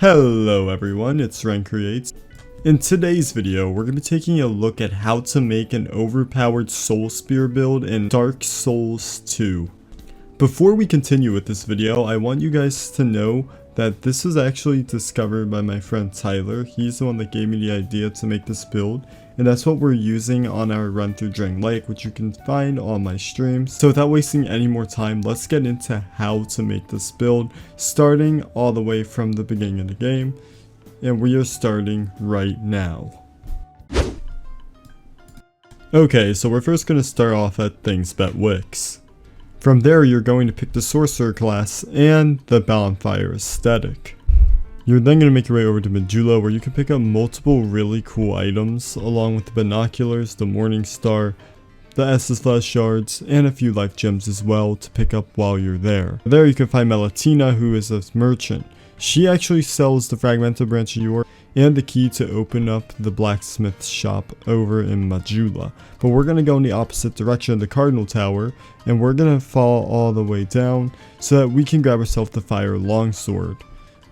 Hello everyone, it's Ren Creates. In today's video, we're going to be taking a look at how to make an overpowered soul spear build in Dark Souls 2. Before we continue with this video, I want you guys to know that this was actually discovered by my friend Tyler. He's the one that gave me the idea to make this build, and that's what we're using on our run through Dragonrider, which you can find on my streams. So without wasting any more time, let's get into how to make this build, starting all the way from the beginning of the game. And we are starting right now. Okay, so we're first going to start off at Things Bet Wicks. From there, you're going to pick the Sorcerer class and the Bonfire aesthetic. You're then going to make your way over to Medulla, where you can pick up multiple really cool items, along with the binoculars, the Morning Star, the Estus Flash shards, and a few life gems as well to pick up while you're there. There you can find Melatina, who is a merchant. She actually sells the fragmented branch of yore and the key to open up the blacksmith shop over in Medulla. But we're going to go in the opposite direction of the Cardinal Tower, and we're going to fall all the way down so that we can grab ourselves the Fire Longsword,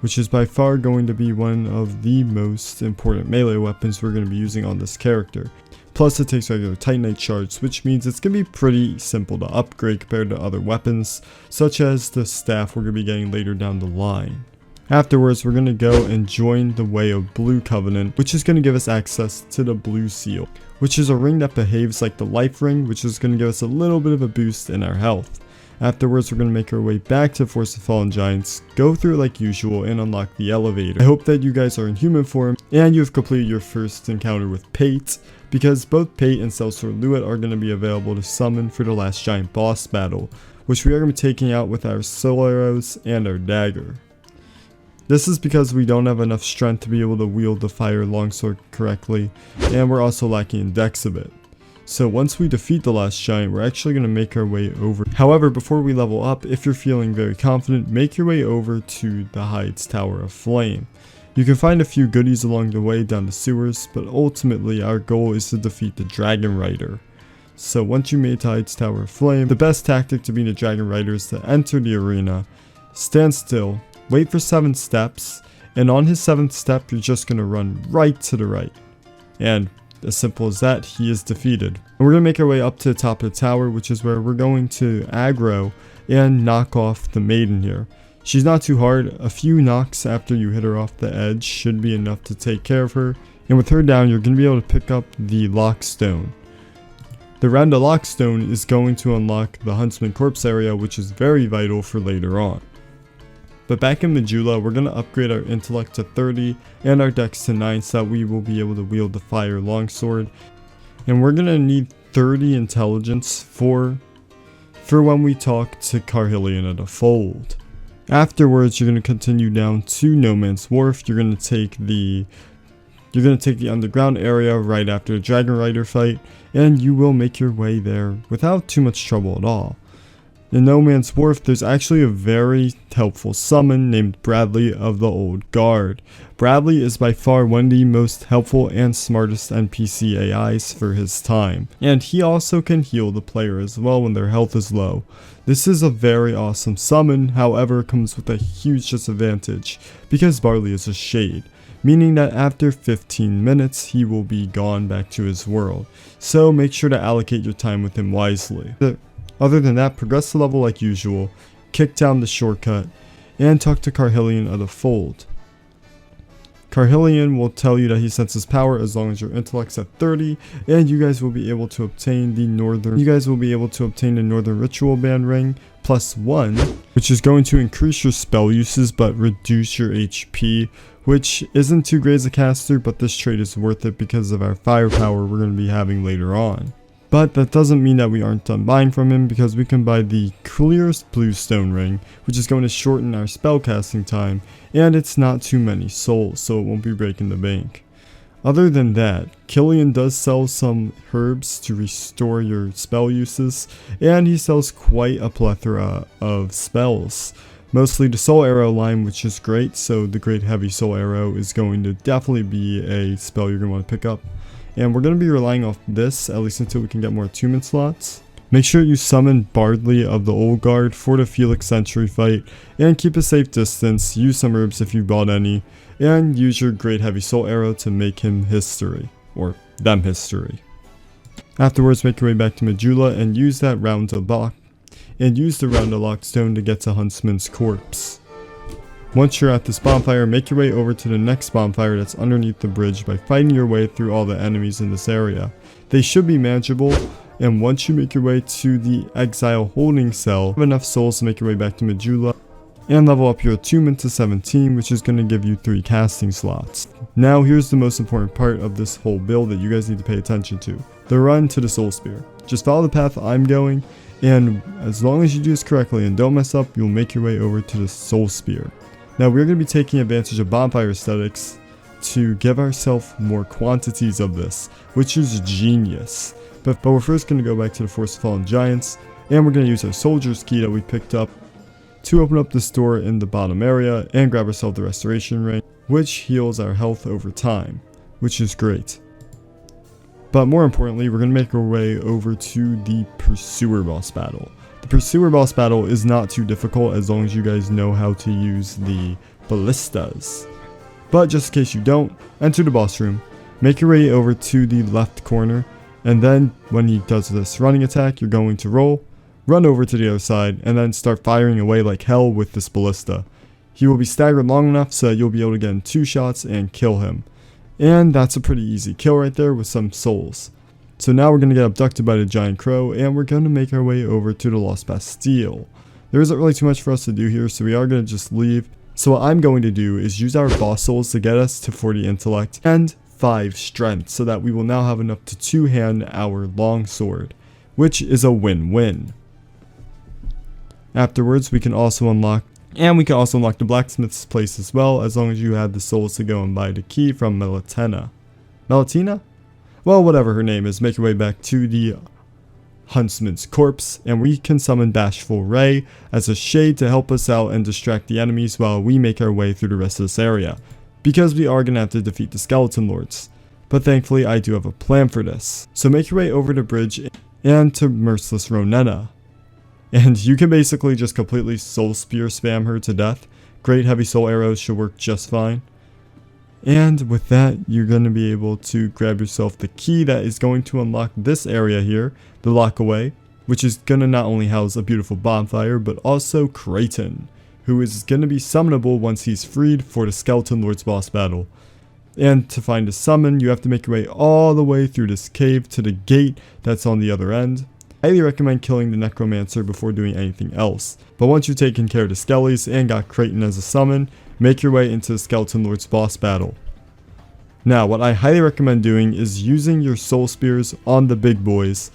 which is by far going to be one of the most important melee weapons we're going to be using on this character. Plus it takes regular Titanite shards, which means it's going to be pretty simple to upgrade compared to other weapons, such as the staff we're going to be getting later down the line. Afterwards, we're going to go and join the Way of Blue Covenant, which is going to give us access to the Blue Seal, which is a ring that behaves like the Life Ring, which is going to give us a little bit of a boost in our health. Afterwards, we're going to make our way back to Force of Fallen Giants, go through it like usual, and unlock the elevator. I hope that you guys are in human form, and you have completed your first encounter with Pate, because both Pate and Sellsword Luet are going to be available to summon for the last giant boss battle, which we are going to be taking out with our soul arrows and our dagger. This is because we don't have enough strength to be able to wield the Fire Longsword correctly, and we're also lacking in dex a bit. So once we defeat the last giant, we're actually going to make our way over. However, before we level up, if you're feeling very confident, make your way over to the Hyde's Tower of Flame. You can find a few goodies along the way down the sewers, but ultimately our goal is to defeat the Dragonrider. So once you made Hyde's Tower of Flame, the best tactic to beat a Dragonrider is to enter the arena, stand still, wait for 7 steps, and on his 7th step, you're just going to run right to the right. And as simple as that, he is defeated. And we're going to make our way up to the top of the tower, which is where we're going to aggro and knock off the maiden here. She's not too hard. A few knocks after you hit her off the edge should be enough to take care of her. And with her down, you're going to be able to pick up the Lockstone. The Randa Lockstone is going to unlock the Huntsman Corpse area, which is very vital for later on. But back in Medulla, we're going to upgrade our intellect to 30 and our dex to 9 so that we will be able to wield the Fire Longsword. And we're going to need 30 intelligence for when we talk to Carhillion of the Fold. Afterwards, you're going to continue down to Noman's Wharf. You're going to take the underground area right after the Dragonrider fight, and you will make your way there without too much trouble at all. In Noman's Wharf, there's actually a very helpful summon named Bradley of the Old Guard. Bradley is by far one of the most helpful and smartest NPC AIs for his time, and he also can heal the player as well when their health is low. This is a very awesome summon, however it comes with a huge disadvantage, because Barley is a shade, meaning that after 15 minutes he will be gone back to his world, so make sure to allocate your time with him wisely. Other than that, progress the level like usual, kick down the shortcut, and talk to Carhillion of the Fold. Carhillion will tell you that he senses power as long as your intellect's at 30, and you guys will be able to obtain the Northern Ritual Band Ring +1, which is going to increase your spell uses but reduce your HP, which isn't too great as a caster, but this trait is worth it because of our firepower we're going to be having later on. But that doesn't mean that we aren't done buying from him, because we can buy the clearest blue stone ring, which is going to shorten our spellcasting time, and it's not too many souls, so it won't be breaking the bank. Other than that, Killian does sell some herbs to restore your spell uses, and he sells quite a plethora of spells. Mostly the Soul Arrow line, which is great, so the Great Heavy Soul Arrow is going to definitely be a spell you're going to want to pick up. And we're going to be relying off this, at least until we can get more attunement slots. Make sure you summon Bardley of the Old Guard for the Felix Sentry fight, and keep a safe distance, use some herbs if you bought any, and use your Great Heavy Soul Arrow to make him history, or them history. Afterwards, make your way back to Majula and use that round to lock, and use the round to lock stone to get to Huntsman's corpse. Once you're at this bonfire, make your way over to the next bonfire that's underneath the bridge by fighting your way through all the enemies in this area. They should be manageable, and once you make your way to the Exile holding cell, you have enough souls to make your way back to Majula and level up your attunement to 17, which is going to give you 3 casting slots. Now here's the most important part of this whole build that you guys need to pay attention to: the run to the Soul Spear. Just follow the path I'm going, and as long as you do this correctly and don't mess up, you'll make your way over to the Soul Spear. Now we're going to be taking advantage of bonfire aesthetics to give ourselves more quantities of this, which is genius. But we're first going to go back to the Forest of Fallen Giants, and we're going to use our Soldier's Key that we picked up to open up this door in the bottom area and grab ourselves the Restoration Ring, which heals our health over time, which is great. But more importantly, we're going to make our way over to the Pursuer boss battle. The Pursuer boss battle is not too difficult as long as you guys know how to use the ballistas. But just in case you don't, enter the boss room, make your way over to the left corner, and then when he does this running attack, you're going to run over to the other side, and then start firing away like hell with this ballista. He will be staggered long enough so that you'll be able to get in 2 shots and kill him. And that's a pretty easy kill right there with some souls. So now we're going to get abducted by the giant crow, and we're going to make our way over to the Lost Bastille. There isn't really too much for us to do here, so we are going to just leave. So what I'm going to do is use our boss souls to get us to 40 intellect and 5 strength, so that we will now have enough to 2-hand our longsword, which is a win-win. Afterwards, we can also unlock the blacksmith's place as well, as long as you have the souls to go and buy the key from Melatina? Well, whatever her name is. Make your way back to the Huntsman's corpse, and we can summon Bashful Ray as a shade to help us out and distract the enemies while we make our way through the rest of this area, because we are going to have to defeat the Skeleton Lords. But thankfully, I do have a plan for this. So make your way over the bridge and to Merciless Ronetta. And you can basically just completely Soul Spear spam her to death. Great Heavy Soul Arrows should work just fine. And with that, you're going to be able to grab yourself the key that is going to unlock this area here, the Lockaway, which is going to not only house a beautiful bonfire, but also Creighton, who is going to be summonable once he's freed for the Skeleton Lord's boss battle. And to find a summon, you have to make your way all the way through this cave to the gate that's on the other end. I highly recommend killing the Necromancer before doing anything else. But once you've taken care of the Skellies and got Creighton as a summon, make your way into the Skeleton Lord's boss battle. Now, what I highly recommend doing is using your Soul Spears on the big boys,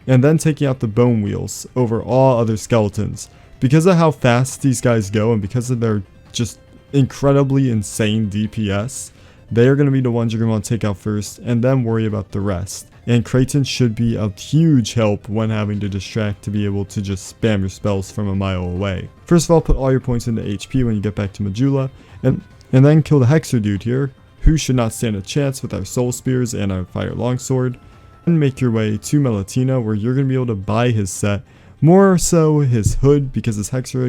and then taking out the Bone Wheels over all other skeletons. Because of how fast these guys go, and because of their just incredibly insane DPS, they are going to be the ones you're going to want to take out first, and then worry about the rest. And Creighton should be a huge help when having to distract to be able to just spam your spells from a mile away. First of all, put all your points into HP when you get back to Majula, and then kill the Hexer dude here, who should not stand a chance with our Soul Spears and our Fire Longsword. And make your way to Melatina, where you're going to be able to buy his set, more so his hood, because his Hexer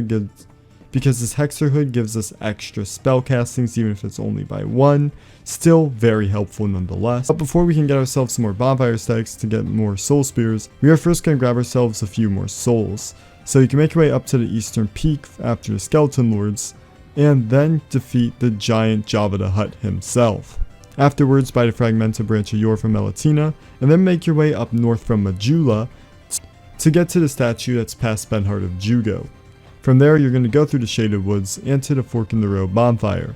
hood gives us extra spell castings, even if it's only by 1. Still very helpful nonetheless. But before we can get ourselves some more bonfire stacks to get more Soul Spears, we are first going to grab ourselves a few more souls. So you can make your way up to the Eastern Peak after the Skeleton Lords, and then defeat the giant Jabba the Hutt himself. Afterwards, buy the fragmented branch of Wharf from Melatina, and then make your way up north from Majula to get to the statue that's past Benhart of Jugo. From there, you're going to go through the Shaded Woods and to the Fork in the Road bonfire.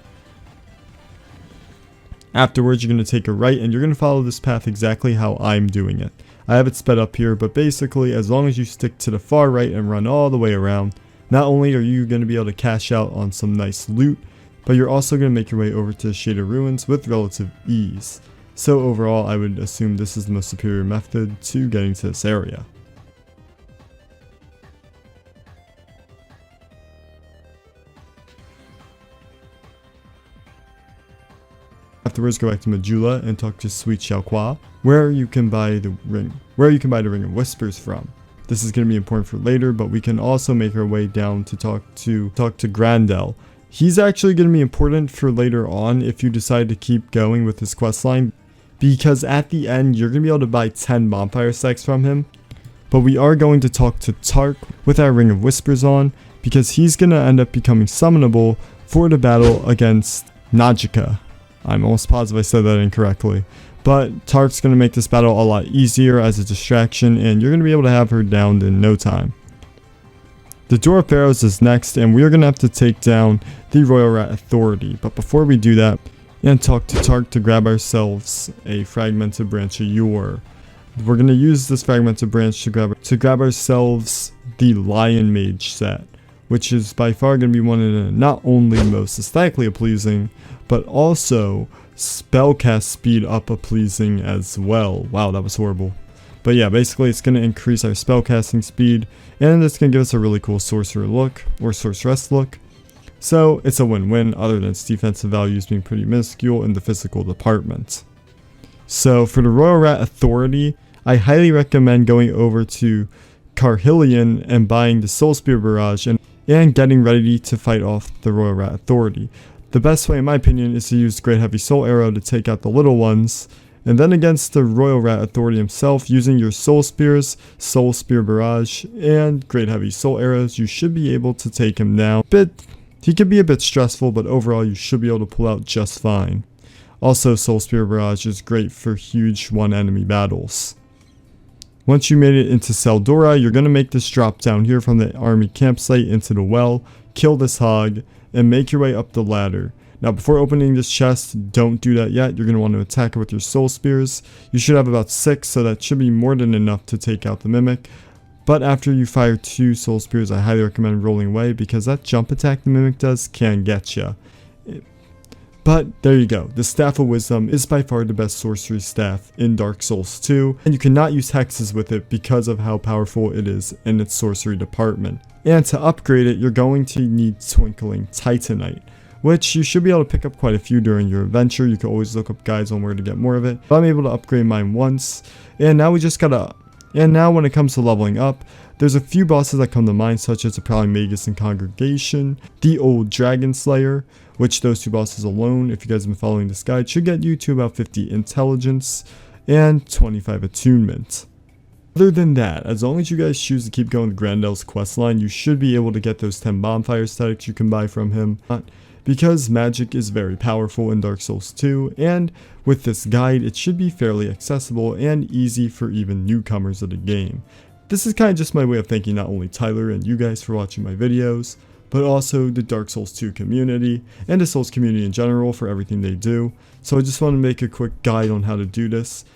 Afterwards, you're going to take a right, and you're going to follow this path exactly how I'm doing it. I have it sped up here, but basically, as long as you stick to the far right and run all the way around, not only are you going to be able to cash out on some nice loot, but you're also going to make your way over to the Shaded Ruins with relative ease. So overall, I would assume this is the most superior method to getting to this area. Afterwards, go back to Majula and talk to Sweet Xiaoqua, where you can buy the Ring of Whispers from. This is going to be important for later, but we can also make our way down to talk to Grandel. He's actually going to be important for later on if you decide to keep going with this questline, because at the end you're going to be able to buy 10 bonfire stacks from him. But we are going to talk to Tark with our Ring of Whispers on, because he's going to end up becoming summonable for the battle against Najika. I'm almost positive I said that incorrectly. But Tark's going to make this battle a lot easier as a distraction, and you're going to be able to have her downed in no time. The Door of Pharaohs is next, and we are going to have to take down the Royal Rat Authority. But before we do that, and talk to Tark to grab ourselves a fragmented branch of yore. We're going to use this fragmented branch to grab ourselves the Lion Mage set, which is by far going to be one of the not only most aesthetically pleasing, but also spellcast speed up pleasing as well. Wow, that was horrible. But yeah, basically it's going to increase our spellcasting speed, and it's going to give us a really cool sorcerer look, or sorceress look. So it's a win-win, other than its defensive values being pretty minuscule in the physical department. So for the Royal Rat Authority, I highly recommend going over to Carhillion and buying the Soul Spear Barrage and getting ready to fight off the Royal Rat Authority. The best way in my opinion is to use Great Heavy Soul Arrow to take out the little ones, and then against the Royal Rat Authority himself, using your Soul Spears, Soul Spear Barrage, and Great Heavy Soul Arrows, you should be able to take him down. He can be a bit stressful, but overall you should be able to pull out just fine. Also, Soul Spear Barrage is great for huge one enemy battles. Once you made it into Seldora, you're going to make this drop down here from the army campsite into the well, kill this hog, and make your way up the ladder. Now before opening this chest, don't do that yet. You're going to want to attack it with your Soul Spears. You should have about 6, so that should be more than enough to take out the Mimic. But after you fire 2 Soul Spears, I highly recommend rolling away, because that jump attack the Mimic does can get ya. But there you go, the Staff of Wisdom is by far the best sorcery staff in Dark Souls 2, and you cannot use hexes with it because of how powerful it is in its sorcery department. And to upgrade it, you're going to need Twinkling Titanite, which you should be able to pick up quite a few during your adventure. You can always look up guides on where to get more of it. But I'm able to upgrade mine once, and now we just gotta... And now when it comes to leveling up, there's a few bosses that come to mind, such as the Prowling Magus and Congregation, the Old Dragon Slayer, which those 2 bosses alone, if you guys have been following this guide, should get you to about 50 intelligence and 25 attunement. Other than that, as long as you guys choose to keep going with Grandel's questline, you should be able to get those 10 bonfire statics you can buy from him, because magic is very powerful in Dark Souls 2, and with this guide it should be fairly accessible and easy for even newcomers of the game. This is kind of just my way of thanking not only Tyler and you guys for watching my videos, but also the Dark Souls 2 community and the Souls community in general for everything they do. So I just want to make a quick guide on how to do this.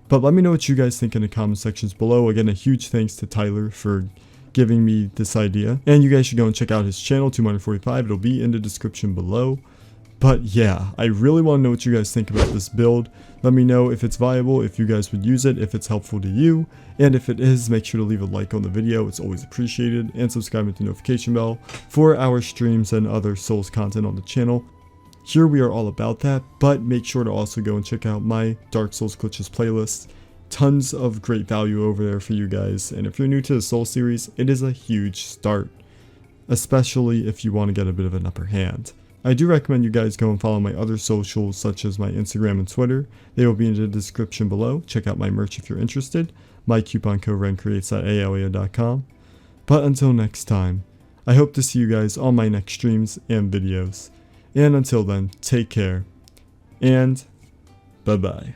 But let me know what you guys think in the comment sections below. Again, a huge thanks to Tyler for giving me this idea. And you guys should go and check out his channel, 245. It'll be in the description below. But yeah, I really want to know what you guys think about this build. Let me know if it's viable, if you guys would use it, if it's helpful to you. And if it is, make sure to leave a like on the video. It's always appreciated. And subscribe with the notification bell for our streams and other Souls content on the channel. Here we are all about that, but make sure to also go and check out my Dark Souls Glitches playlist. Tons of great value over there for you guys, and if you're new to the Souls series, it is a huge start, especially if you want to get a bit of an upper hand. I do recommend you guys go and follow my other socials, such as my Instagram and Twitter. They will be in the description below. Check out my merch if you're interested. My coupon code RenCreates@AOA.com. But until next time, I hope to see you guys on my next streams and videos. And until then, take care, and bye-bye.